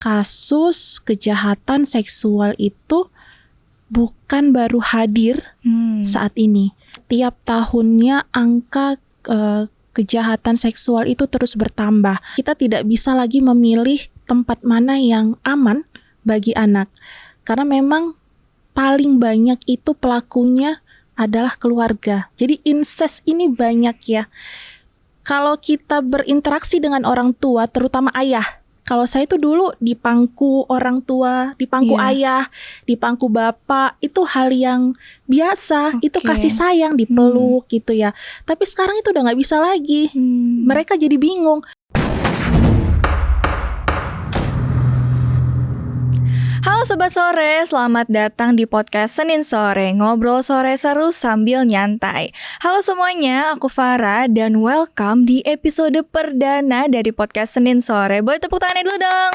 kasus kejahatan seksual itu bukan baru hadir saat ini. Tiap tahunnya angka kejahatan seksual itu terus bertambah. Kita tidak bisa lagi memilih tempat mana yang aman bagi anak. Karena memang paling banyak itu pelakunya adalah keluarga. Jadi incest ini banyak ya. Kalau kita berinteraksi dengan orang tua, terutama ayah. Kalau saya itu dulu di pangku orang tua, di pangku ayah, di pangku bapak, itu hal yang biasa, itu kasih sayang, dipeluk gitu ya. Tapi sekarang itu udah gak bisa lagi. Mereka jadi bingung. Halo Sobat Sore, selamat datang di podcast Senin Sore, ngobrol sore seru sambil nyantai. Halo semuanya, aku Farah dan welcome di episode perdana dari podcast Senin Sore. Boleh tepuk tangannya dulu dong.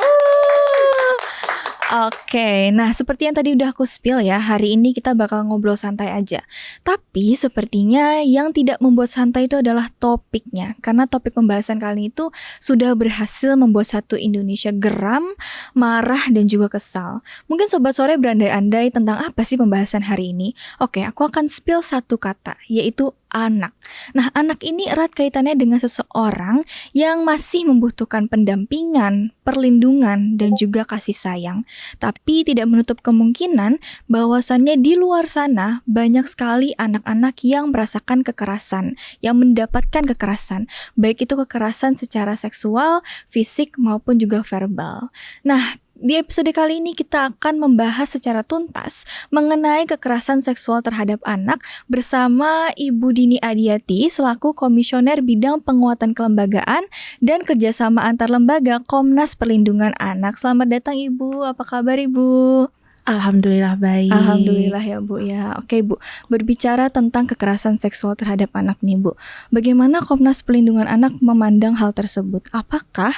Oke, nah seperti yang tadi udah aku spill ya, hari ini kita bakal ngobrol santai aja. Tapi sepertinya yang tidak membuat santai itu adalah topiknya. Karena topik pembahasan kali ini itu sudah berhasil membuat satu Indonesia geram, marah, dan juga kesal. Mungkin Sobat Sore berandai-andai tentang apa sih pembahasan hari ini. Oke, aku akan spill satu kata, yaitu anak. Nah, anak ini erat kaitannya dengan seseorang yang masih membutuhkan pendampingan, perlindungan, dan juga kasih sayang. Tapi tidak menutup kemungkinan bahwasannya di luar sana banyak sekali anak-anak yang merasakan kekerasan, yang mendapatkan kekerasan, baik itu kekerasan secara seksual, fisik, maupun juga verbal. Nah, di episode kali ini kita akan membahas secara tuntas mengenai kekerasan seksual terhadap anak bersama Ibu Dini Adiati selaku Komisioner Bidang Penguatan Kelembagaan dan Kerjasama Antar Lembaga Komnas Perlindungan Anak. Selamat datang Ibu, apa kabar Ibu? Alhamdulillah baik. Alhamdulillah ya Bu ya. Oke Bu, berbicara tentang kekerasan seksual terhadap anak nih Bu, bagaimana Komnas Perlindungan Anak memandang hal tersebut? Apakah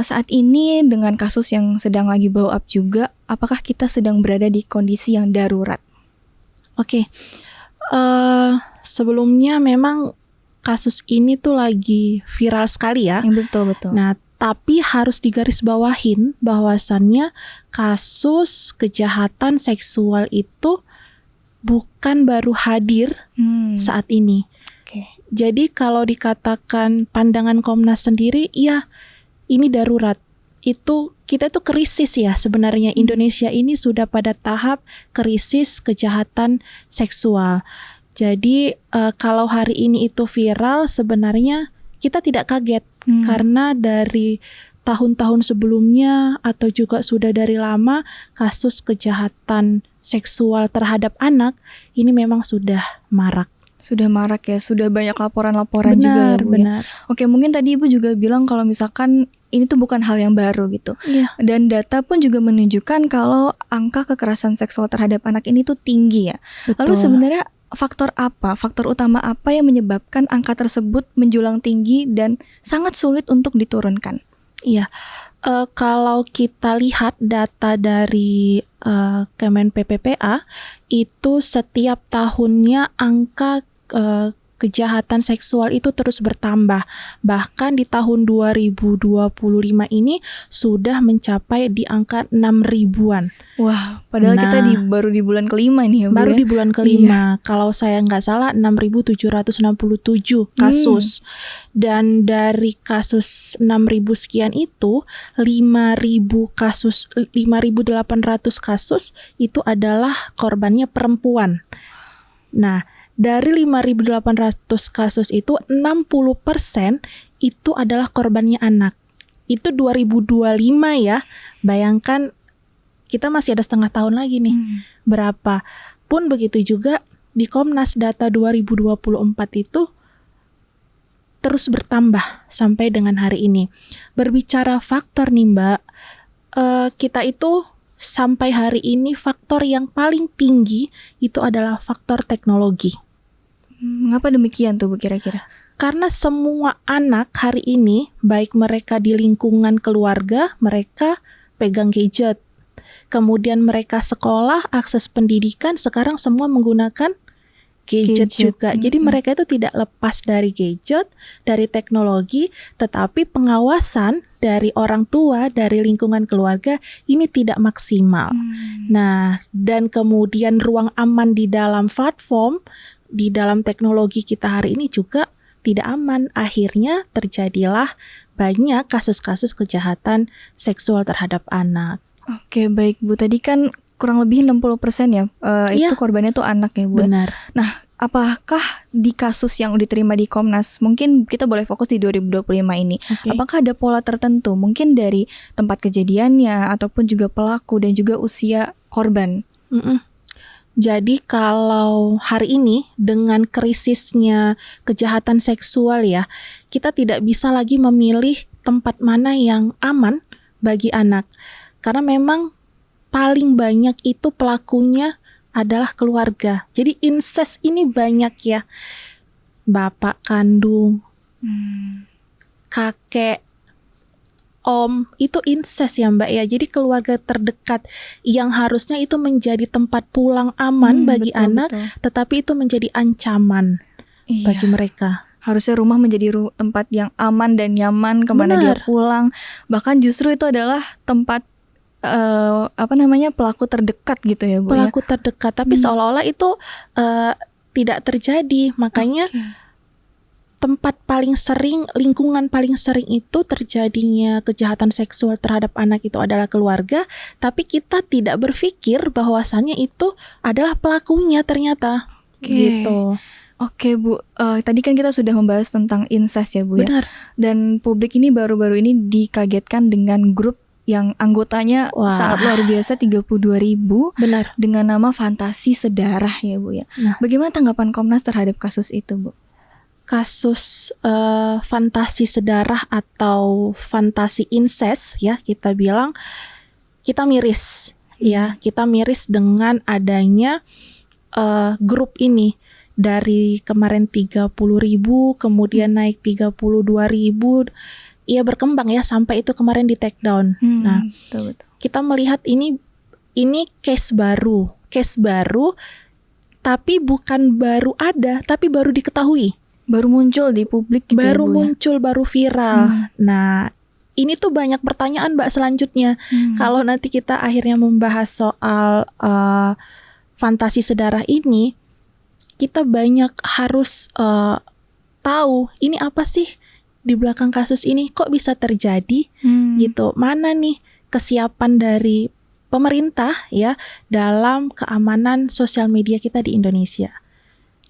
saat ini dengan kasus yang sedang lagi blow up juga, apakah kita sedang berada di kondisi yang darurat? Oke, sebelumnya memang kasus ini tuh lagi viral sekali ya. Betul. Nah, tapi harus digarisbawahin bahwasannya kasus kejahatan seksual itu bukan baru hadir saat ini. Jadi kalau dikatakan pandangan Komnas sendiri, ya ini darurat. Kita tuh krisis ya sebenarnya. Indonesia ini sudah pada tahap krisis kejahatan seksual. Jadi kalau hari ini itu viral, sebenarnya kita tidak kaget. Karena dari tahun-tahun sebelumnya atau juga sudah dari lama kasus kejahatan seksual terhadap anak ini memang sudah marak. Sudah marak ya, sudah banyak laporan-laporan juga ya Bu. Benar. Oke, mungkin tadi Ibu juga bilang kalau misalkan ini tuh bukan hal yang baru gitu. Iya. Dan data pun juga menunjukkan kalau angka kekerasan seksual terhadap anak ini tuh tinggi ya. Betul. Lalu sebenarnya faktor utama apa yang menyebabkan angka tersebut menjulang tinggi dan sangat sulit untuk diturunkan? Iya, kalau kita lihat data dari Kemen PPPA, itu setiap tahunnya angka kejahatan seksual itu terus bertambah. Bahkan di tahun 2025 ini sudah mencapai di angka 6.000-an. Wah, padahal kita baru di bulan kelima nih ya Bu. Baru ya? di bulan kelima. Iya. Kalau saya nggak salah 6.767 kasus. Dan dari kasus 6.000 sekian itu 5.800 kasus itu adalah korbannya perempuan. Nah, dari 5.800 kasus itu 60% itu adalah korbannya anak. Itu 2025 ya. Bayangkan kita masih ada setengah tahun lagi nih. Berapa? Pun begitu juga di Komnas data 2024 itu terus bertambah sampai dengan hari ini. Berbicara faktor nih Mbak, kita itu sampai hari ini faktor yang paling tinggi itu adalah faktor teknologi. Mengapa demikian tuh Bu kira-kira? Karena semua anak hari ini, baik mereka di lingkungan keluarga, mereka pegang gadget. Kemudian mereka sekolah, akses pendidikan, sekarang semua menggunakan gadget juga. Jadi mereka itu tidak lepas dari gadget, dari teknologi, tetapi pengawasan dari orang tua, dari lingkungan keluarga ini tidak maksimal. Nah, dan kemudian ruang aman di dalam platform, di dalam teknologi kita hari ini juga tidak aman. Akhirnya terjadilah banyak kasus-kasus kejahatan seksual terhadap anak. Oke, baik Bu. Tadi kan kurang lebih 60% ya, itu korbannya tuh anak ya Bu. Benar. Nah, apakah di kasus yang diterima di Komnas, mungkin kita boleh fokus di 2025 ini, apakah ada pola tertentu, mungkin dari tempat kejadiannya, ataupun juga pelaku dan juga usia korban? Jadi kalau hari ini dengan krisisnya kejahatan seksual ya, kita tidak bisa lagi memilih tempat mana yang aman bagi anak. Karena memang paling banyak itu pelakunya adalah keluarga. Jadi incest ini banyak ya. Bapak kandung, kakek, om, itu incest ya Mbak ya. Jadi keluarga terdekat yang harusnya itu menjadi tempat pulang aman bagi anak, tetapi itu menjadi ancaman bagi mereka. Harusnya rumah menjadi tempat yang aman dan nyaman kemana dia pulang. Bahkan justru itu adalah tempat pelaku terdekat gitu ya Bu. Pelaku terdekat, tapi seolah-olah itu tidak terjadi. Makanya tempat paling sering, lingkungan paling sering itu terjadinya kejahatan seksual terhadap anak itu adalah keluarga, tapi kita tidak berpikir bahwasannya itu adalah pelakunya ternyata. Gitu. Oke Bu, tadi kan kita sudah membahas tentang incest ya Bu. Benar. Ya. Dan publik ini baru-baru ini dikagetkan dengan grup yang anggotanya sangat luar biasa, 32.000. Benar. Dengan nama Fantasi Sedarah ya Bu ya. Nah, bagaimana tanggapan Komnas terhadap kasus itu Bu? Kasus fantasi sedarah atau fantasi incest ya, kita bilang kita miris ya, kita miris dengan adanya grup ini. Dari kemarin 30.000 kemudian naik 32.000, ia berkembang ya sampai itu kemarin di take down. Nah, betul. Kita melihat ini case baru, tapi bukan baru ada, tapi baru diketahui. Baru muncul di publik gitu baru ya, Bu, muncul, baru viral. Nah, ini tuh banyak pertanyaan Mbak selanjutnya. Kalau nanti kita akhirnya membahas soal fantasi sedarah ini, kita banyak harus tahu ini apa sih di belakang kasus ini, kok bisa terjadi gitu. Mana nih kesiapan dari pemerintah ya dalam keamanan sosial media kita di Indonesia.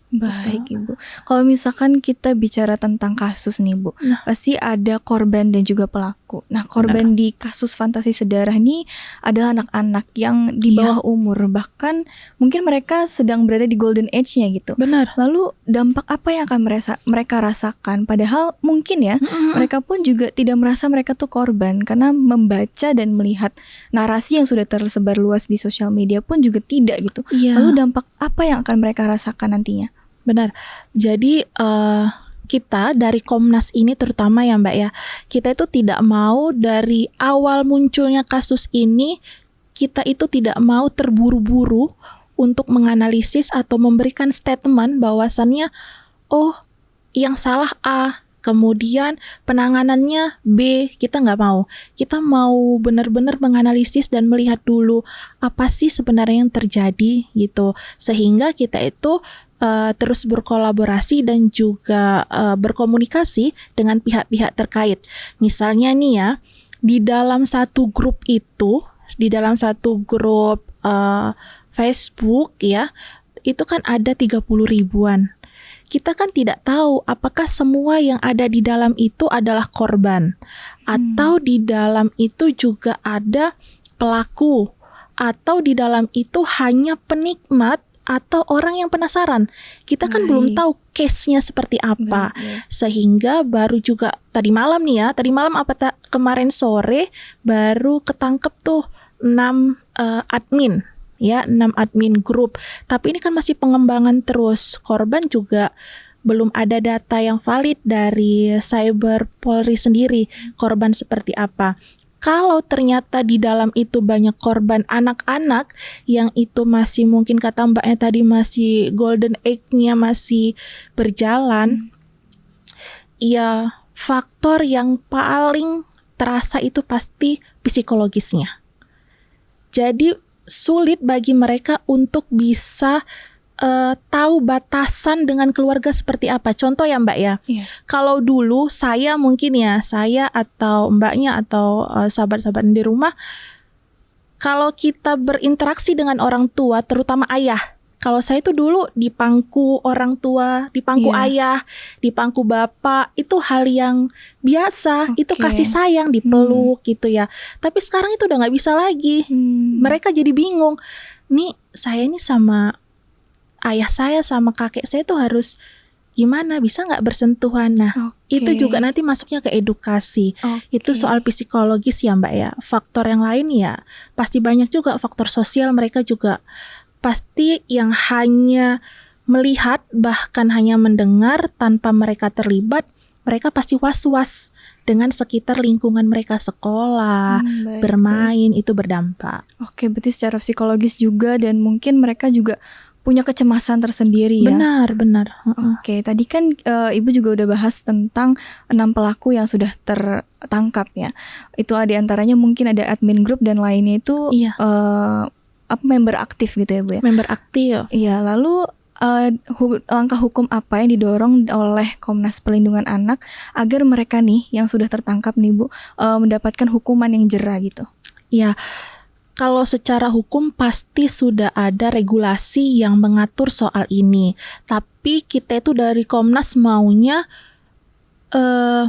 Baik Ibu. Kalau misalkan kita bicara tentang kasus nih Bu, pasti ada korban dan juga pelaku. Nah, korban di kasus fantasi sedarah ini adalah anak-anak yang di bawah umur, bahkan mungkin mereka sedang berada di golden age-nya gitu. Benar. Lalu dampak apa yang akan mereka rasakan? Padahal mungkin ya mereka pun juga tidak merasa mereka tuh korban, karena membaca dan melihat narasi yang sudah tersebar luas di sosial media pun juga tidak gitu. Lalu dampak apa yang akan mereka rasakan nantinya? Benar. Jadi kita dari Komnas ini terutama ya Mbak ya, kita itu tidak mau dari awal munculnya kasus ini, kita itu tidak mau terburu-buru untuk menganalisis atau memberikan statement bahwasannya yang salah A, kemudian penanganannya B. Kita nggak mau. Kita mau benar-benar menganalisis dan melihat dulu apa sih sebenarnya yang terjadi gitu, sehingga kita itu terus berkolaborasi dan juga berkomunikasi dengan pihak-pihak terkait. Misalnya nih ya, di dalam satu grup itu, di dalam satu grup Facebook ya, itu kan ada 30.000-an. Kita kan tidak tahu apakah semua yang ada di dalam itu adalah korban, atau di dalam itu juga ada pelaku, atau di dalam itu hanya penikmat atau orang yang penasaran. Kita kan belum tahu case-nya seperti apa. Sehingga baru juga tadi malam nih ya, kemarin sore baru ketangkep tuh 6 admin ya, 6 admin grup. Tapi ini kan masih pengembangan terus. Korban juga belum ada data yang valid dari Cyber Polri sendiri, korban seperti apa. Kalau ternyata di dalam itu banyak korban anak-anak yang itu masih mungkin kata Mbaknya tadi masih golden age-nya masih berjalan, ya faktor yang paling terasa itu pasti psikologisnya. Jadi sulit bagi mereka untuk bisa tahu batasan dengan keluarga seperti apa. Contoh ya Mbak ya, kalau dulu saya atau Mbaknya atau sahabat-sahabat di rumah, kalau kita berinteraksi dengan orang tua, terutama ayah, kalau saya itu dulu dipangku orang tua, dipangku ayah, dipangku bapak, itu hal yang biasa, itu kasih sayang, dipeluk gitu ya. Tapi sekarang itu udah nggak bisa lagi. Mereka jadi bingung, nih saya ini sama ayah saya sama kakek saya tuh harus gimana, bisa nggak bersentuhan. Nah itu juga nanti masuknya ke edukasi. Itu soal psikologis ya Mbak ya. Faktor yang lain ya pasti banyak juga, faktor sosial. Mereka juga pasti yang hanya melihat bahkan hanya mendengar tanpa mereka terlibat, mereka pasti was-was dengan sekitar lingkungan mereka, sekolah, bermain, itu berdampak. Oke, berarti secara psikologis juga, dan mungkin mereka juga punya kecemasan tersendiri ya. Benar. Oke, tadi kan Ibu juga udah bahas tentang 6 pelaku yang sudah tertangkap ya. Itu ada antaranya mungkin ada admin grup dan lainnya itu member aktif gitu ya Bu ya. Member aktif. Iya, lalu langkah hukum apa yang didorong oleh Komnas Perlindungan Anak agar mereka nih yang sudah tertangkap nih Bu mendapatkan hukuman yang jera gitu? Iya. Kalau secara hukum pasti sudah ada regulasi yang mengatur soal ini. Tapi kita itu dari Komnas maunya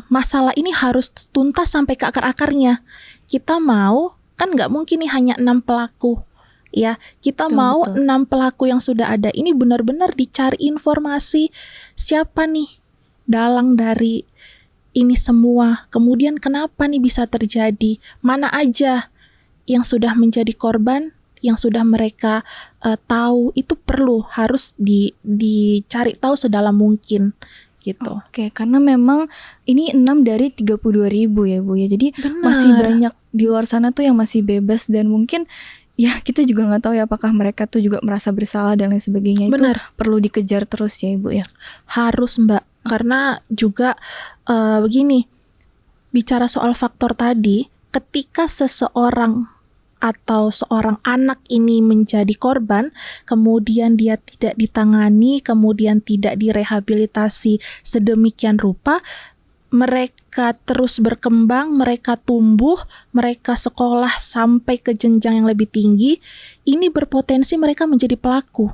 masalah ini harus tuntas sampai ke akar-akarnya. Kita mau, kan nggak mungkin nih hanya 6 pelaku. Ya, kita mau 6 pelaku yang sudah ada ini benar-benar dicari informasi siapa nih dalang dari ini semua. Kemudian kenapa nih bisa terjadi? Mana aja yang sudah menjadi korban, yang sudah mereka tahu, itu harus dicari tahu sedalam mungkin gitu. Oke, karena memang ini 6 dari 32.000 ya Bu ya. Jadi masih banyak di luar sana tuh yang masih bebas, dan mungkin ya kita juga nggak tahu ya apakah mereka tuh juga merasa bersalah dan lain sebagainya. Itu perlu dikejar terus ya Ibu ya. Harus Mbak, karena juga begini, bicara soal faktor tadi, ketika seseorang atau seorang anak ini menjadi korban, kemudian dia tidak ditangani, kemudian tidak direhabilitasi sedemikian rupa, mereka terus berkembang, mereka tumbuh, mereka sekolah sampai ke jenjang yang lebih tinggi, ini berpotensi mereka menjadi pelaku.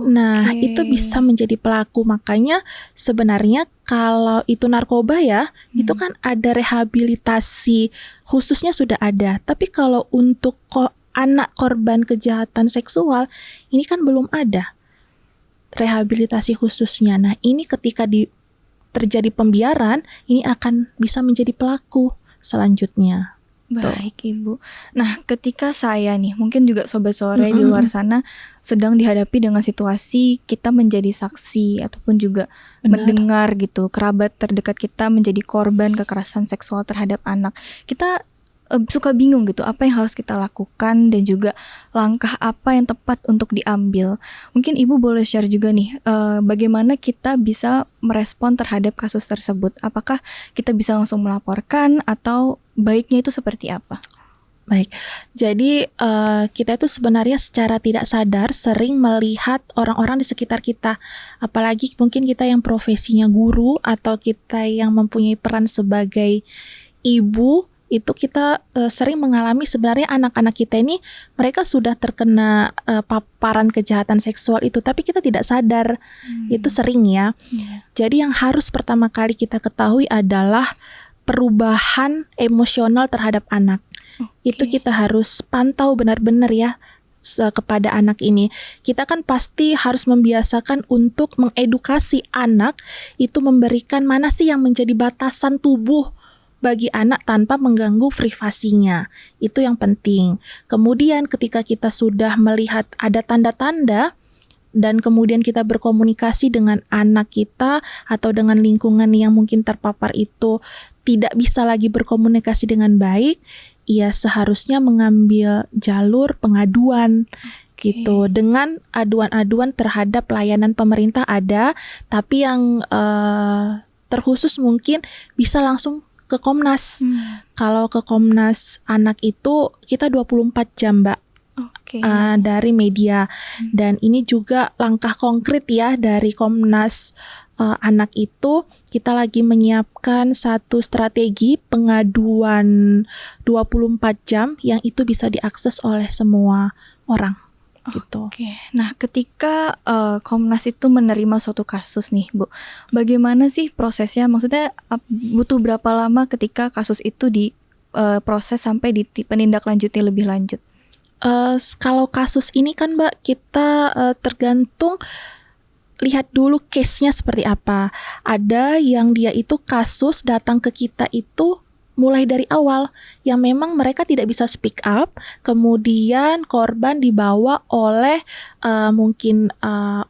Nah, itu bisa menjadi pelaku. Makanya sebenarnya kalau itu narkoba ya, itu kan ada rehabilitasi khususnya sudah ada. Tapi kalau untuk anak korban kejahatan seksual, ini kan belum ada rehabilitasi khususnya. Nah, ini ketika terjadi pembiaran, ini akan bisa menjadi pelaku selanjutnya. Baik Ibu. Nah, ketika saya nih, mungkin juga Sobat Sore di luar sana sedang dihadapi dengan situasi kita menjadi saksi ataupun juga mendengar gitu, kerabat terdekat kita menjadi korban kekerasan seksual terhadap anak. Kita suka bingung gitu, apa yang harus kita lakukan dan juga langkah apa yang tepat untuk diambil. Mungkin Ibu boleh share juga nih, bagaimana kita bisa merespon terhadap kasus tersebut. Apakah kita bisa langsung melaporkan atau baiknya itu seperti apa? Baik, jadi kita itu sebenarnya secara tidak sadar sering melihat orang-orang di sekitar kita. Apalagi mungkin kita yang profesinya guru atau kita yang mempunyai peran sebagai ibu, itu kita sering mengalami sebenarnya anak-anak kita ini mereka sudah terkena paparan kejahatan seksual itu, tapi kita tidak sadar. Itu sering ya. Jadi yang harus pertama kali kita ketahui adalah perubahan emosional terhadap anak. Itu kita harus pantau benar-benar ya kepada anak ini. Kita kan pasti harus membiasakan untuk mengedukasi anak itu, memberikan mana sih yang menjadi batasan tubuh bagi anak tanpa mengganggu privasinya. Itu yang penting. Kemudian ketika kita sudah melihat ada tanda-tanda dan kemudian kita berkomunikasi dengan anak kita atau dengan lingkungan yang mungkin terpapar itu tidak bisa lagi berkomunikasi dengan baik, ya seharusnya mengambil jalur pengaduan gitu. Dengan aduan-aduan terhadap layanan pemerintah ada, tapi yang terkhusus mungkin bisa langsung ke Komnas. Kalau ke Komnas Anak itu kita 24 jam, Mbak. Dari media. Dan ini juga langkah konkret ya dari Komnas Anak itu, kita lagi menyiapkan satu strategi pengaduan 24 jam yang itu bisa diakses oleh semua orang. Gitu. Nah, ketika Komnas itu menerima suatu kasus nih, Bu, bagaimana sih prosesnya? Maksudnya butuh berapa lama ketika kasus itu diproses sampai penindaklanjuti lebih lanjut? Kalau kasus ini kan, Mbak, kita tergantung lihat dulu case-nya seperti apa. Ada yang dia itu kasus datang ke kita itu mulai dari awal yang memang mereka tidak bisa speak up, kemudian korban dibawa oleh mungkin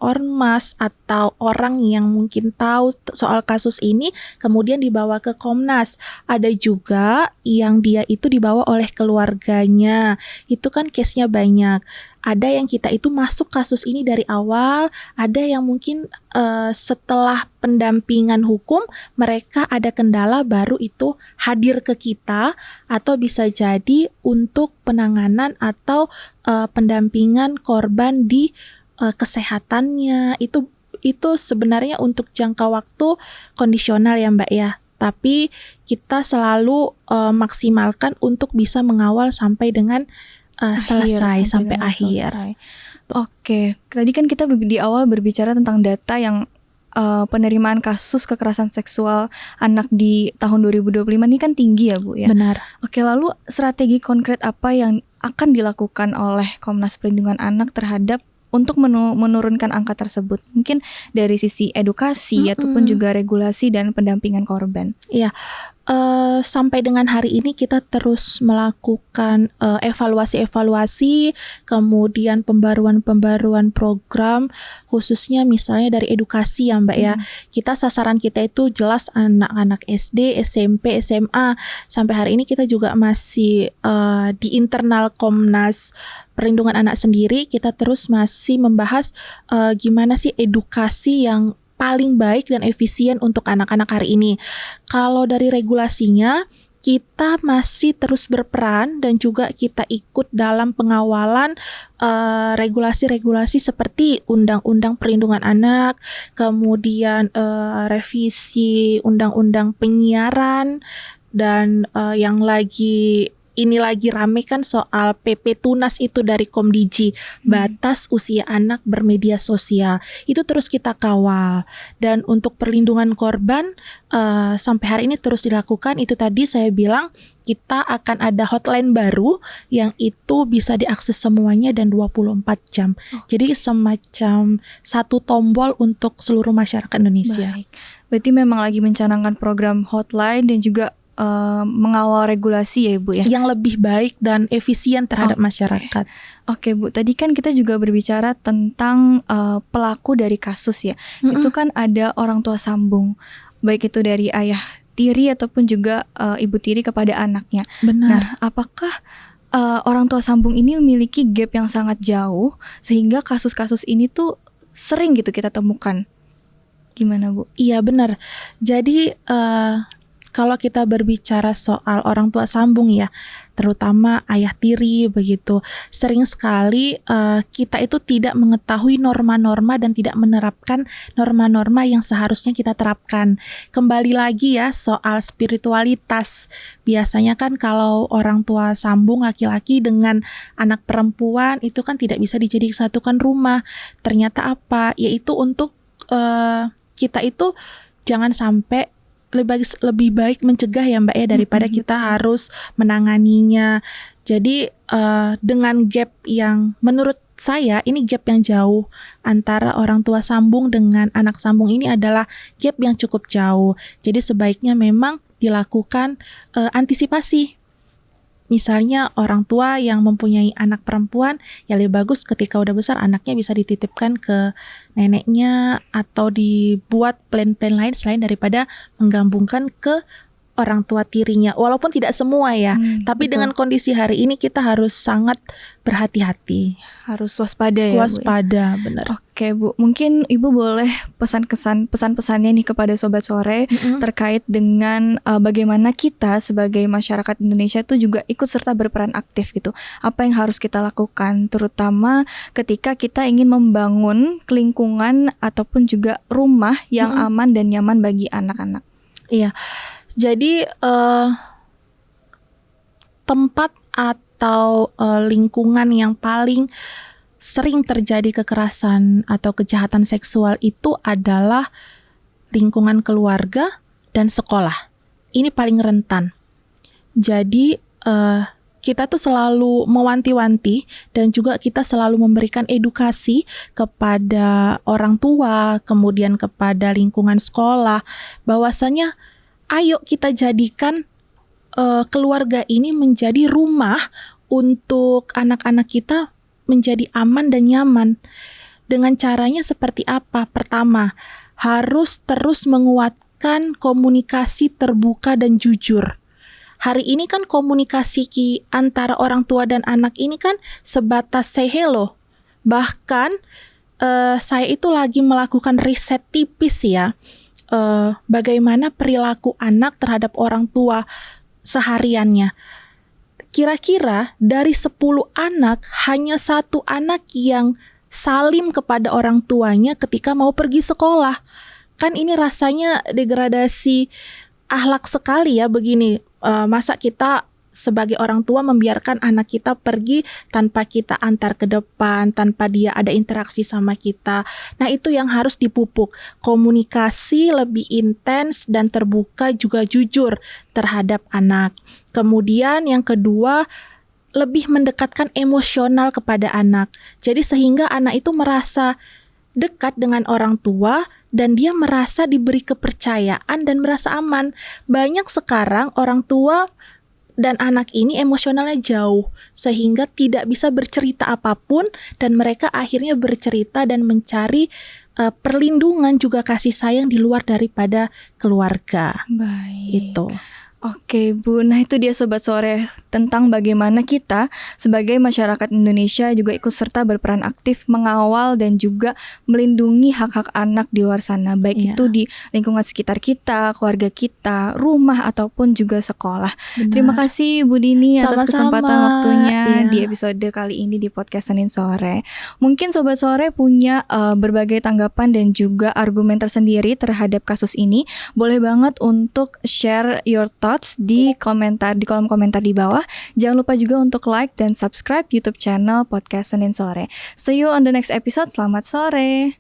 ormas atau orang yang mungkin tahu soal kasus ini, kemudian dibawa ke Komnas. Ada juga yang dia itu dibawa oleh keluarganya, itu kan case-nya banyak. Ada yang kita itu masuk kasus ini dari awal, ada yang mungkin setelah pendampingan hukum mereka ada kendala baru itu hadir ke kita, atau bisa jadi untuk penanganan atau pendampingan korban di kesehatannya. Itu sebenarnya untuk jangka waktu kondisional ya, Mbak ya. Tapi kita selalu maksimalkan untuk bisa mengawal sampai dengan selesai sampai akhir. Oke, tadi kan kita di awal berbicara tentang data yang penerimaan kasus kekerasan seksual anak di tahun 2025 ini kan tinggi ya, Bu ya. Benar. Oke, lalu strategi konkret apa yang akan dilakukan oleh Komnas Perlindungan Anak terhadap untuk menurunkan angka tersebut? Mungkin dari sisi edukasi ataupun juga regulasi dan pendampingan korban. Iya. Sampai dengan hari ini kita terus melakukan evaluasi, kemudian pembaruan program, khususnya misalnya dari edukasi ya, Mbak ya. Sasaran kita itu jelas anak-anak SD, SMP, SMA. Sampai hari ini kita juga masih di internal Komnas Perlindungan Anak sendiri, kita terus masih membahas gimana sih edukasi yang paling baik dan efisien untuk anak-anak hari ini. Kalau dari regulasinya, kita masih terus berperan dan juga kita ikut dalam pengawalan regulasi-regulasi seperti Undang-Undang Perlindungan Anak, kemudian revisi Undang-Undang Penyiaran, dan yang lagi rame kan soal PP Tunas itu dari Komdiji, batas usia anak bermedia sosial. Itu terus kita kawal. Dan untuk perlindungan korban sampai hari ini terus dilakukan. Itu tadi saya bilang kita akan ada hotline baru yang itu bisa diakses semuanya dan 24 jam. Jadi semacam satu tombol untuk seluruh masyarakat Indonesia. Baik. Berarti memang lagi mencanangkan program hotline dan juga mengawal regulasi ya, Bu ya, yang lebih baik dan efisien terhadap masyarakat. Oke, Bu, tadi kan kita juga berbicara tentang pelaku dari kasus ya. Itu kan ada orang tua sambung, baik itu dari ayah tiri ataupun juga ibu tiri kepada anaknya. Benar. Nah, apakah orang tua sambung ini memiliki gap yang sangat jauh sehingga kasus-kasus ini tuh sering gitu kita temukan? Gimana, Bu? Iya, benar. Jadi kalau kita berbicara soal orang tua sambung ya, terutama ayah tiri begitu, sering sekali kita itu tidak mengetahui norma-norma dan tidak menerapkan norma-norma yang seharusnya kita terapkan. Kembali lagi ya soal spiritualitas. Biasanya kan kalau orang tua sambung laki-laki dengan anak perempuan itu kan tidak bisa dijadikan rumah. Ternyata apa? Yaitu untuk kita itu jangan sampai lebih baik mencegah ya, Mbak ya, daripada kita harus menanganinya. Jadi dengan gap yang menurut saya ini gap yang jauh antara orang tua sambung dengan anak sambung, ini adalah gap yang cukup jauh. Jadi sebaiknya memang dilakukan antisipasi. Misalnya orang tua yang mempunyai anak perempuan, ya lebih bagus ketika udah besar anaknya bisa dititipkan ke neneknya atau dibuat plan-plan lain selain daripada menggabungkan ke orang tua tirinya, walaupun tidak semua ya, tapi betul. dengan kondisi hari ini kita harus sangat berhati-hati, harus waspada ya, waspada, Bu. benar. Oke Bu, mungkin Ibu boleh pesan-pesannya nih kepada Sobat Sore terkait dengan bagaimana kita sebagai masyarakat Indonesia itu juga ikut serta berperan aktif gitu. Apa yang harus kita lakukan, terutama ketika kita ingin membangun lingkungan ataupun juga rumah yang aman dan nyaman bagi anak-anak. Iya. Jadi tempat atau lingkungan yang paling sering terjadi kekerasan atau kejahatan seksual itu adalah lingkungan keluarga dan sekolah. Ini paling rentan. Jadi kita tuh selalu mewanti-wanti dan juga kita selalu memberikan edukasi kepada orang tua, kemudian kepada lingkungan sekolah, bahwasanya ayo kita jadikan keluarga ini menjadi rumah untuk anak-anak kita menjadi aman dan nyaman. Dengan caranya seperti apa? Pertama, harus terus menguatkan komunikasi terbuka dan jujur. Hari ini kan komunikasi antara orang tua dan anak ini kan sebatas say hello. Bahkan saya itu lagi melakukan riset tipis ya. Bagaimana perilaku anak terhadap orang tua sehariannya. Kira-kira dari 10 anak, hanya 1 anak yang salim kepada orang tuanya ketika mau pergi sekolah. Kan ini rasanya degradasi akhlak sekali ya begini. Masa kita sebagai orang tua membiarkan anak kita pergi tanpa kita antar ke depan, tanpa dia ada interaksi sama kita. Nah, itu yang harus dipupuk. Komunikasi lebih intens dan terbuka juga jujur terhadap anak. Kemudian yang kedua, lebih mendekatkan emosional kepada anak. Jadi sehingga anak itu merasa dekat dengan orang tua dan dia merasa diberi kepercayaan dan merasa aman. Banyak sekarang orang tua dan anak ini emosionalnya jauh sehingga tidak bisa bercerita apapun dan mereka akhirnya bercerita dan mencari perlindungan juga kasih sayang di luar daripada keluarga. Baik. Itu. Oke Bu, nah itu dia Sobat Sore tentang bagaimana kita sebagai masyarakat Indonesia juga ikut serta berperan aktif mengawal dan juga melindungi hak-hak anak di luar sana, baik itu di lingkungan sekitar kita, keluarga kita, rumah ataupun juga sekolah. Benar. Terima kasih Bu Dini atas kesempatan waktunya di episode kali ini di podcast Senin Sore. Mungkin Sobat Sore punya berbagai tanggapan dan juga argumen tersendiri terhadap kasus ini. Boleh banget untuk share your thoughts di kolom komentar di bawah. Jangan lupa juga untuk like dan subscribe YouTube channel Podcast Senin Sore. See you on the next episode. Selamat sore.